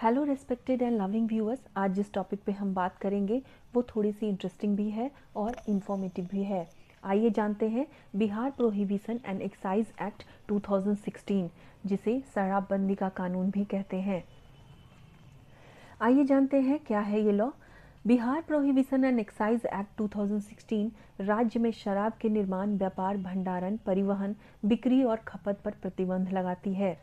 Hello respected and loving viewers, आज जिस topic पे हम बात करेंगे वो थोड़ी सी इंटरेस्टिंग भी है और इन्फॉर्मेटिव भी है। आइए जानते हैं Bihar prohibition and excise act 2016, जिसे शराबबंदी का कानून भी कहते हैं। आइए जानते हैं क्या है ये law. Bihar prohibition and excise act 2016 राज्य में शराब के निर्माण, व्यापार, भंडारण, परिवहन, बिक्री और खपत पर प्रतिबंध लगाती है।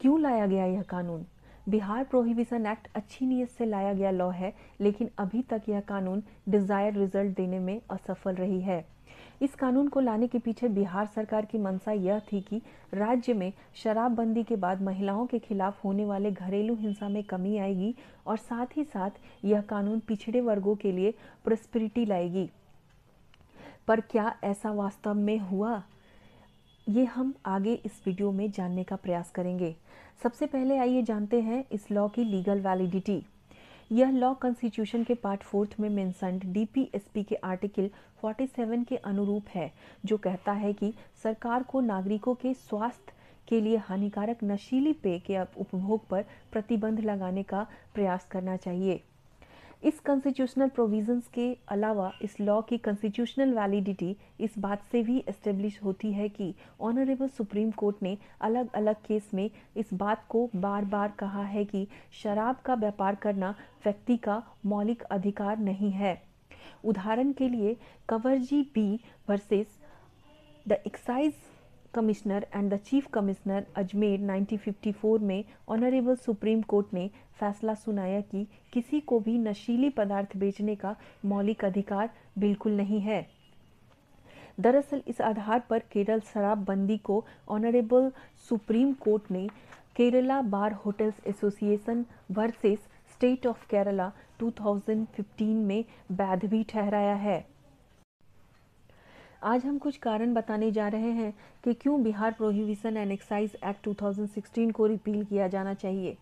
क्यों लाया गया यह कानून? बिहार प्रोहिबिशन एक्ट अच्छी नीयत से लाया गया लॉ है, लेकिन अभी तक यह कानून डिजायर्ड रिजल्ट देने में असफल रही है। इस कानून को लाने के पीछे बिहार सरकार की मंशा यह थी कि राज्य में शराबबंदी के बाद महिलाओं के खिलाफ होने वाले घरेलू हिंसा में कमी आएगी और साथ ही साथ यह कानून पिछड़े वर्गों के लिए प्रॉस्पेरिटी लाएगी। पर क्या ऐसा वास्तव में हुआ? ये हम आगे इस वीडियो में जानने का प्रयास करेंगे। सबसे पहले आइए जानते हैं इस लॉ की लीगल वैलिडिटी। यह लॉ कॉन्स्टिट्यूशन के पार्ट 4 में मेंशन्ड डीपीएसपी के आर्टिकल 47 के अनुरूप है, जो कहता है कि सरकार को नागरिकों के स्वास्थ्य के लिए हानिकारक नशीली पेय के उपभोग पर प्रतिबंध लगाने का प्रयास करना चाहिए। इस कॉन्स्टिट्यूशनल प्रोविजंस के अलावा इस लॉ की कॉन्स्टिट्यूशनल वैलिडिटी इस बात से भी एस्टेब्लिश होती है कि ऑनरेबल सुप्रीम कोर्ट ने अलग अलग केस में इस बात को बार बार कहा है कि शराब का व्यापार करना व्यक्ति का मौलिक अधिकार नहीं है। उदाहरण के लिए Cooverjee B versus the excise commissioner and the chief commissioner Ajmer 1954 में ऑनरेबल सुप्रीम कोर्ट ने फैसला सुनाया कि किसी को भी नशीली पदार्थ बेचने का मौलिक अधिकार बिल्कुल नहीं है। दरअसल इस आधार पर केरल शराबबंदी को ऑनरेबल सुप्रीम कोर्ट ने Kerala bar hotels association versus state of Kerala 2015 में वैध भी ठहराया है। आज हम कुछ कारण बताने जा रहे हैं कि क्यों Bihar prohibition and excise act 2016 को रिपील किया जाना चाहिए।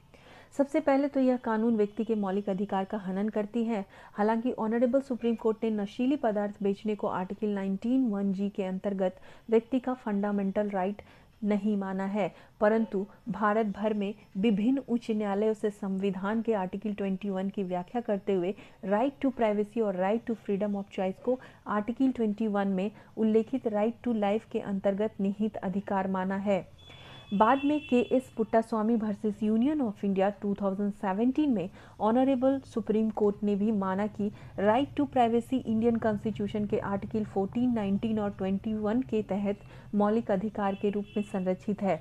सबसे पहले तो यह कानून व्यक्ति के मौलिक अधिकार का हनन करती है। हालांकि ऑनरेबल सुप्रीम कोर्ट ने नशीली पदार्थ बेचने को आर्टिकल 19(1)(g) के अंतर्गत व्यक्ति का फंडामेंटल राइट नहीं माना है, परंतु भारत भर में विभिन्न उच्च न्यायालयों से संविधान के आर्टिकल 21 की व्याख्या करते हुए राइट टू प्राइवेसी और right to freedom of choice को आर्टिकल 21 में उल्लेखित राइट टू लाइफ के अंतर्गत निहित अधिकार माना है। बाद में K S. Puttaswamy versus union of India 2017 में ऑनरेबल सुप्रीम कोर्ट ने भी माना कि right to privacy Indian constitution के आर्टिकल 14, 19 और 21 के तहत मौलिक अधिकार के रूप में संरक्षित है।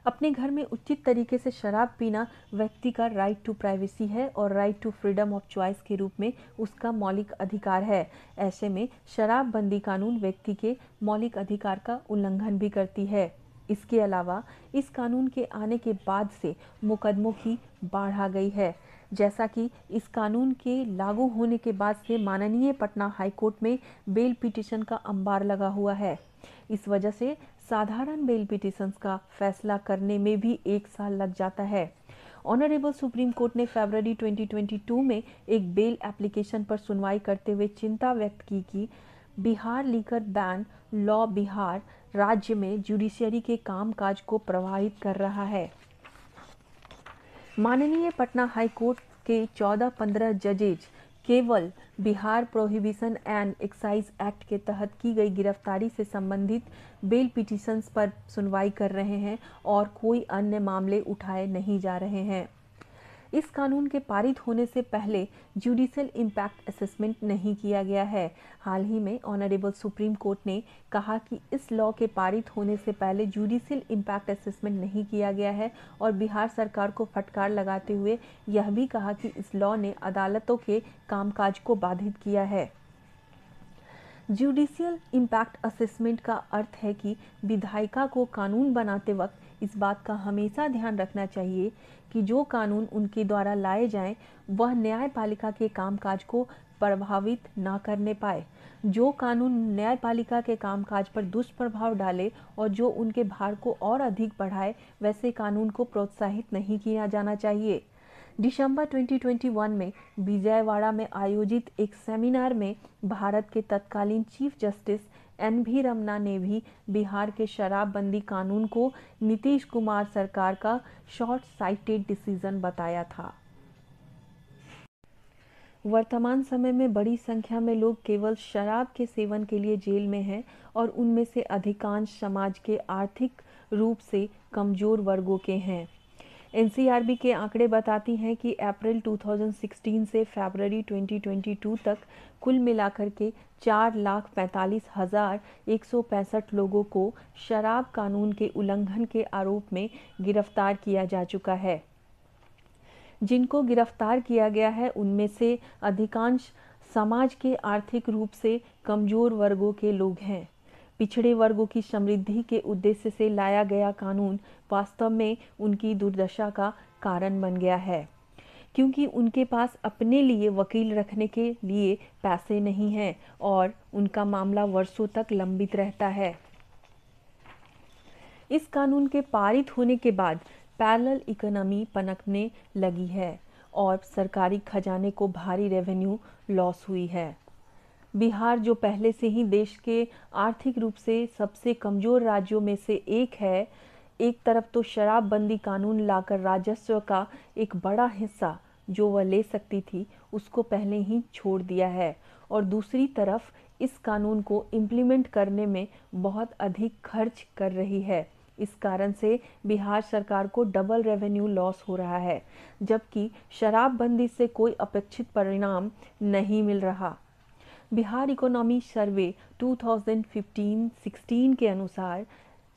अपने घर में उचित तरीके से शराब पीना व्यक्ति का राइट टू प्राइवेसी है और right to freedom of choice के रूप में उसका मौलिक अधिकार है। ऐसे में शराबबंदी कानून व्यक्ति के मौलिक अधिकार का उल्लंघन भी करती है। इसके अलावा इस कानून के आने के बाद से मुकदमों की बाढ़ आ गई है। जैसा कि इस कानून के लागू होने के बाद से माननीय पटना हाईकोर्ट में बेल पिटीशन का अंबार लगा हुआ है। इस वजह से साधारण बेल पिटीशंस का फैसला करने में भी 1 साल लग जाता है। ऑनरेबल सुप्रीम कोर्ट ने फरवरी 2022 में एक बेल एप्लीकेशन पर सुनवाई करते हुए चिंता व्यक्त की कि Bihar liquor ban law Bihar राज्य में जुडिशरी के कामकाज को प्रभावित कर रहा है। माननीय पटना हाई कोर्ट के 14-15 जजेज केवल Bihar prohibition and excise act के तहत की गई गिरफ्तारी से संबंधित बेल पिटीशंस पर सुनवाई कर रहे हैं और कोई अन्य मामले उठाए नहीं जा रहे हैं। इस कानून के पारित होने से पहले जुडिशियल इम्पैक्ट असेसमेंट नहीं किया गया है। हाल ही में ऑनरेबल सुप्रीम कोर्ट ने कहा कि इस लॉ के पारित होने से पहले जुडिशियल इम्पैक्ट असेसमेंट नहीं किया गया है और बिहार सरकार को फटकार लगाते हुए यह भी कहा कि इस लॉ ने अदालतों के कामकाज को बाधित किया है। जुडिशियल इम्पैक्ट असेसमेंट का अर्थ है कि विधायिका को कानून बनाते वक्त इस बात का हमेशा ध्यान रखना चाहिए कि जो कानून उनके द्वारा लाए जाएं वह न्यायपालिका के कामकाज को प्रभावित ना करने पाए। जो कानून न्यायपालिका के कामकाज पर दुष्प्रभाव डाले और जो उनके भार को और अधिक बढ़ाए, वैसे कानून को प्रोत्साहित नहीं किया जाना चाहिए। दिसंबर 2021 में विजयवाड़ा में आयोजित एक सेमिनार में भारत के तत्कालीन चीफ जस्टिस एन.वी. रमना ने भी बिहार के शराबबंदी कानून को नीतीश कुमार सरकार का शॉर्ट साइटेड डिसीजन बताया था। वर्तमान समय में बड़ी संख्या में लोग केवल शराब के सेवन के लिए जेल में हैं और उनमें से अधिकांश समाज के आर्थिक रूप से कमजोर वर्गों के हैं। एनसीआरबी के आंकड़े बताती हैं कि अप्रैल 2016 से फरवरी 2022 तक कुल मिलाकर के 4,45,165 लोगों को शराब कानून के उल्लंघन के आरोप में गिरफ्तार किया जा चुका है। जिनको गिरफ्तार किया गया है उनमें से अधिकांश समाज के आर्थिक रूप से कमजोर वर्गों के लोग हैं। पिछड़े वर्गों की समृद्धि के उद्देश्य से लाया गया कानून वास्तव में उनकी दुर्दशा का कारण बन गया है, क्योंकि उनके पास अपने लिए वकील रखने के लिए पैसे नहीं हैं और उनका मामला वर्षों तक लंबित रहता है। इस कानून के पारित होने के बाद पैरेलल इकोनॉमी पनपने लगी है और सरकारी खजाने को भारी रेवेन्यू लॉस हुई है। बिहार, जो पहले से ही देश के आर्थिक रूप से सबसे कमजोर राज्यों में से एक है, एक तरफ तो शराबबंदी कानून लाकर राजस्व का एक बड़ा हिस्सा जो वह ले सकती थी उसको पहले ही छोड़ दिया है और दूसरी तरफ इस कानून को इम्प्लीमेंट करने में बहुत अधिक खर्च कर रही है। इस कारण से बिहार सरकार को डबल रेवेन्यू लॉस हो रहा है, जबकि शराबबंदी से कोई अपेक्षित परिणाम नहीं मिल रहा। बिहार इकोनॉमी सर्वे 2015-16 के अनुसार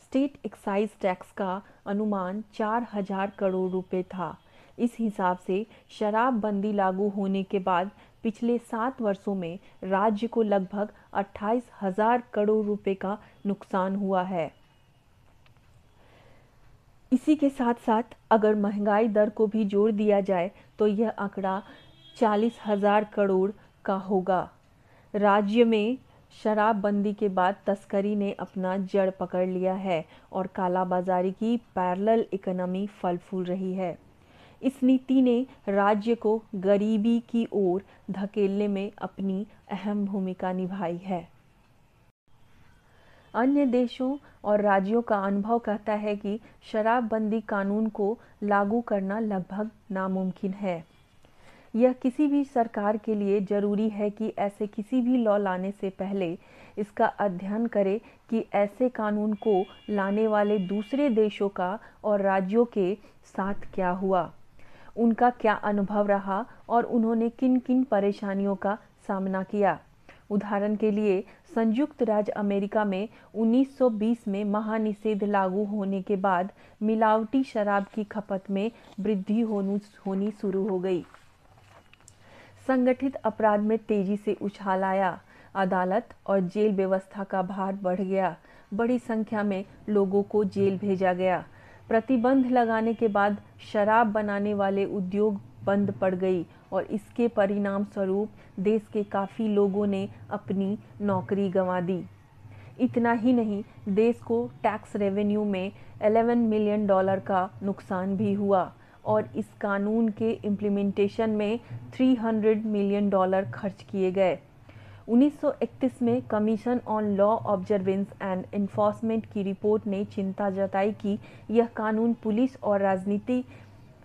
स्टेट एक्साइज टैक्स का अनुमान 4,000 करोड़ रुपए था। इस हिसाब से शराबबंदी लागू होने के बाद पिछले 7 वर्षों में राज्य को लगभग 28,000 करोड़ रुपए का नुकसान हुआ है। इसी के साथ साथ अगर महंगाई दर को भी जोड़ दिया जाए तो यह आंकड़ा 40,000 करोड़ का होगा। राज्य में शराबबंदी के बाद तस्करी ने अपना जड़ पकड़ लिया है और कालाबाजारी की पैरेलल इकोनॉमी फल फूल रही है। इस नीति ने राज्य को गरीबी की ओर धकेलने में अपनी अहम भूमिका निभाई है। अन्य देशों और राज्यों का अनुभव कहता है कि शराबबंदी कानून को लागू करना लगभग नामुमकिन है। यह किसी भी सरकार के लिए जरूरी है कि ऐसे किसी भी लॉ लाने से पहले इसका अध्ययन करे कि ऐसे कानून को लाने वाले दूसरे देशों का और राज्यों के साथ क्या हुआ, उनका क्या अनुभव रहा और उन्होंने किन किन परेशानियों का सामना किया। उदाहरण के लिए संयुक्त राज्य अमेरिका में 1920 में महानिषेध लागू होने के बाद मिलावटी शराब की खपत में वृद्धि होनी शुरू हो गई। संगठित अपराध में तेजी से उछाल आया। अदालत और जेल व्यवस्था का भार बढ़ गया। बड़ी संख्या में लोगों को जेल भेजा गया। प्रतिबंध लगाने के बाद शराब बनाने वाले उद्योग बंद पड़ गई और इसके परिणाम स्वरूप देश के काफ़ी लोगों ने अपनी नौकरी गंवा दी। इतना ही नहीं, देश को टैक्स रेवेन्यू में $11 मिलियन का नुकसान भी हुआ और इस कानून के इम्प्लीमेंटेशन में $300 मिलियन खर्च किए गए। 1931 में commission on law observance and enforcement की रिपोर्ट ने चिंता जताई कि यह कानून पुलिस और राजनीति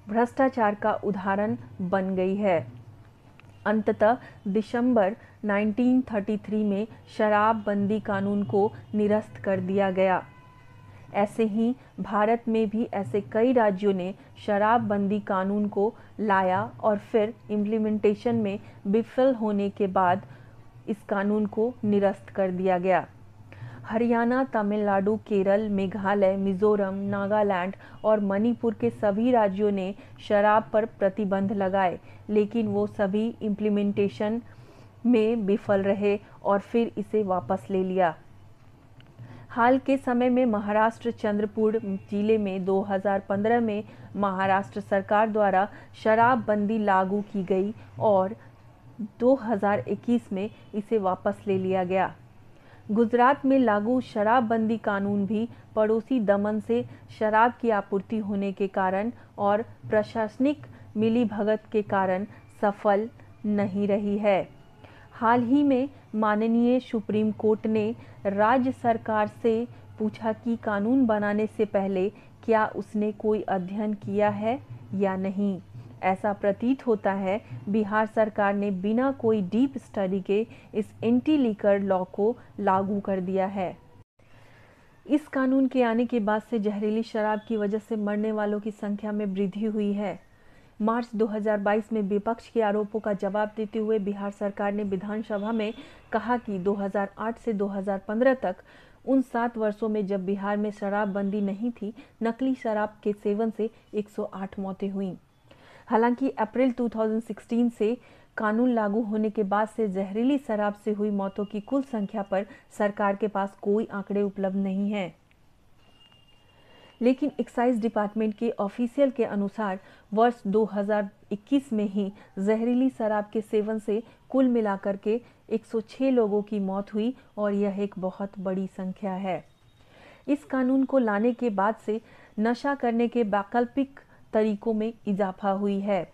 भ्रष्टाचार का उदाहरण बन गई है। अंततः दिसंबर 1933 में शराबबंदी कानून को निरस्त कर दिया गया। ऐसे ही भारत में भी ऐसे कई राज्यों ने शराबबंदी कानून को लाया और फिर इम्प्लीमेंटेशन में विफल होने के बाद इस कानून को निरस्त कर दिया गया। हरियाणा, तमिलनाडु, केरल, मेघालय, मिजोरम, नागालैंड और मणिपुर के सभी राज्यों ने शराब पर प्रतिबंध लगाए, लेकिन वो सभी इम्प्लीमेंटेशन में विफल रहे और फिर इसे वापस ले लिया। हाल के समय में महाराष्ट्र चंद्रपुर जिले में 2015 में महाराष्ट्र सरकार द्वारा शराबबंदी लागू की गई और 2021 में इसे वापस ले लिया गया। गुजरात में लागू शराबबंदी कानून भी पड़ोसी दमन से शराब की आपूर्ति होने के कारण और प्रशासनिक मिलीभगत के कारण सफल नहीं रही है। हाल ही में माननीय सुप्रीम कोर्ट ने राज्य सरकार से पूछा कि कानून बनाने से पहले क्या उसने कोई अध्ययन किया है या नहीं। ऐसा प्रतीत होता है बिहार सरकार ने बिना कोई डीप स्टडी के इस एंटी लीकर लॉ को लागू कर दिया है। इस कानून के आने के बाद से जहरीली शराब की वजह से मरने वालों की संख्या में वृद्धि हुई है। मार्च 2022 में विपक्ष के आरोपों का जवाब देते हुए बिहार सरकार ने विधानसभा में कहा कि 2008 से 2015 तक उन 7 वर्षों में जब बिहार में शराबबंदी नहीं थी, नकली शराब के सेवन से 108 मौतें हुईं। हालांकि अप्रैल 2016 से कानून लागू होने के बाद से जहरीली शराब से हुई मौतों की कुल संख्या पर सरकार के पास कोई आंकड़े उपलब्ध नहीं हैं। लेकिन एक्साइज डिपार्टमेंट के ऑफिशियल के अनुसार वर्ष 2021 में ही जहरीली शराब के सेवन से कुल मिलाकर के 106 लोगों की मौत हुई और यह एक बहुत बड़ी संख्या है। इस कानून को लाने के बाद से नशा करने के वैकल्पिक तरीकों में इजाफा हुई है।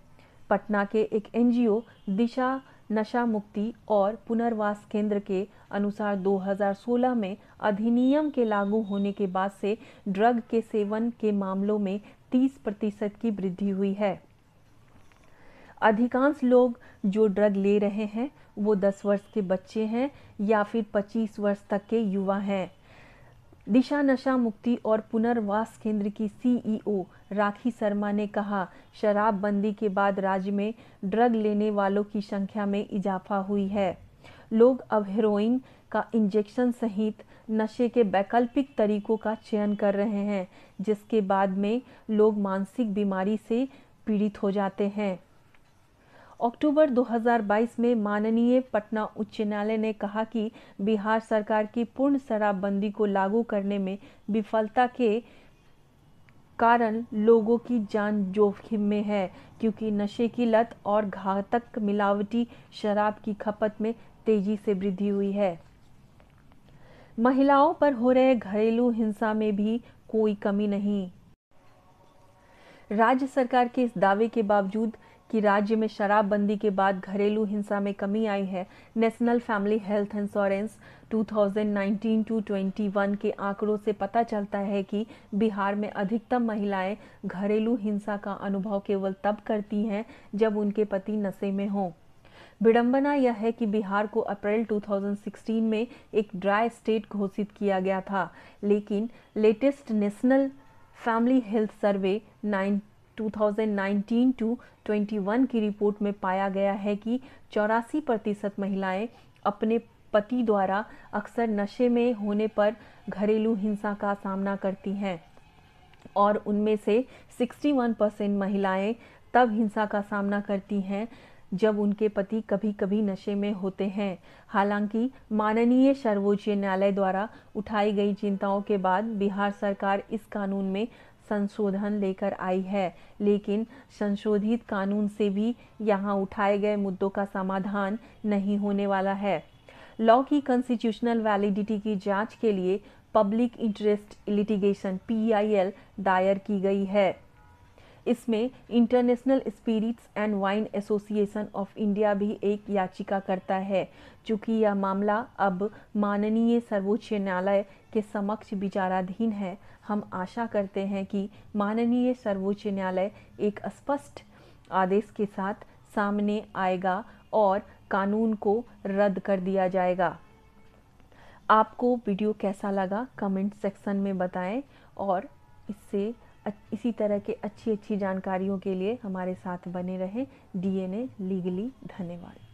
पटना के एक एनजीओ दिशा नशा मुक्ति और पुनर्वास केंद्र के अनुसार 2016 में अधिनियम के लागू होने के बाद से ड्रग के सेवन के मामलों में 30% की वृद्धि हुई है। अधिकांश लोग जो ड्रग ले रहे हैं वो 10 वर्ष के बच्चे हैं या फिर 25 वर्ष तक के युवा हैं। दिशा नशा मुक्ति और पुनर्वास केंद्र की सीईओ राखी शर्मा ने कहा, शराबबंदी के बाद राज्य में ड्रग लेने वालों की संख्या में इजाफा हुई है। लोग अब हेरोइन का इंजेक्शन सहित नशे के वैकल्पिक तरीकों का चयन कर रहे हैं, जिसके बाद में लोग मानसिक बीमारी से पीड़ित हो जाते हैं। अक्टूबर 2022 में माननीय पटना उच्च न्यायालय ने कहा कि बिहार सरकार की पूर्ण शराबबंदी को लागू करने में विफलता के कारण लोगों की जान जोखिम में है, क्योंकि नशे की लत और घातक मिलावटी शराब की खपत में तेजी से वृद्धि हुई है। महिलाओं पर हो रहे घरेलू हिंसा में भी कोई कमी नहीं। राज्य सरकार के इस दावे के बावजूद कि राज्य में शराबबंदी के बाद घरेलू हिंसा में कमी आई है, नेशनल फैमिली हेल्थ इंश्योरेंस 2019-21 के आंकड़ों से पता चलता है कि बिहार में अधिकतम महिलाएं घरेलू हिंसा का अनुभव केवल तब करती हैं जब उनके पति नशे में हों। विडंबना यह है कि बिहार को अप्रैल 2016 में एक ड्राई स्टेट घोषित किया गया था, लेकिन latest national family health survey 2019-21 की रिपोर्ट में पाया गया है कि 84% महिलाएं अपने पति द्वारा अक्सर नशे में होने पर घरेलू हिंसा का सामना करती हैं और उनमें से 61% महिलाएं तब हिंसा का सामना करती हैं जब उनके पति कभी कभी नशे में होते हैं। हालांकि माननीय सर्वोच्च न्यायालय द्वारा उठाई गई चिंताओं के बाद बिहार सरकार इस कानून में संशोधन लेकर आई है, लेकिन संशोधित कानून से भी यहाँ उठाए गए मुद्दों का समाधान नहीं होने वाला है। लॉ की कॉन्स्टिट्यूशनल वैलिडिटी की जांच के लिए पब्लिक इंटरेस्ट लिटिगेशन PIL दायर की गई है। इसमें international spirits and wine association of India भी एक याचिका करता है। चूंकि यह मामला अब माननीय सर्वोच्च न्यायालय के समक्ष विचाराधीन है, हम आशा करते हैं कि माननीय सर्वोच्च न्यायालय एक स्पष्ट आदेश के साथ सामने आएगा और कानून को रद्द कर दिया जाएगा। आपको वीडियो कैसा लगा कमेंट सेक्शन में बताएं और इसी तरह के अच्छी जानकारियों के लिए हमारे साथ बने रहें। DNA legally. धन्यवाद।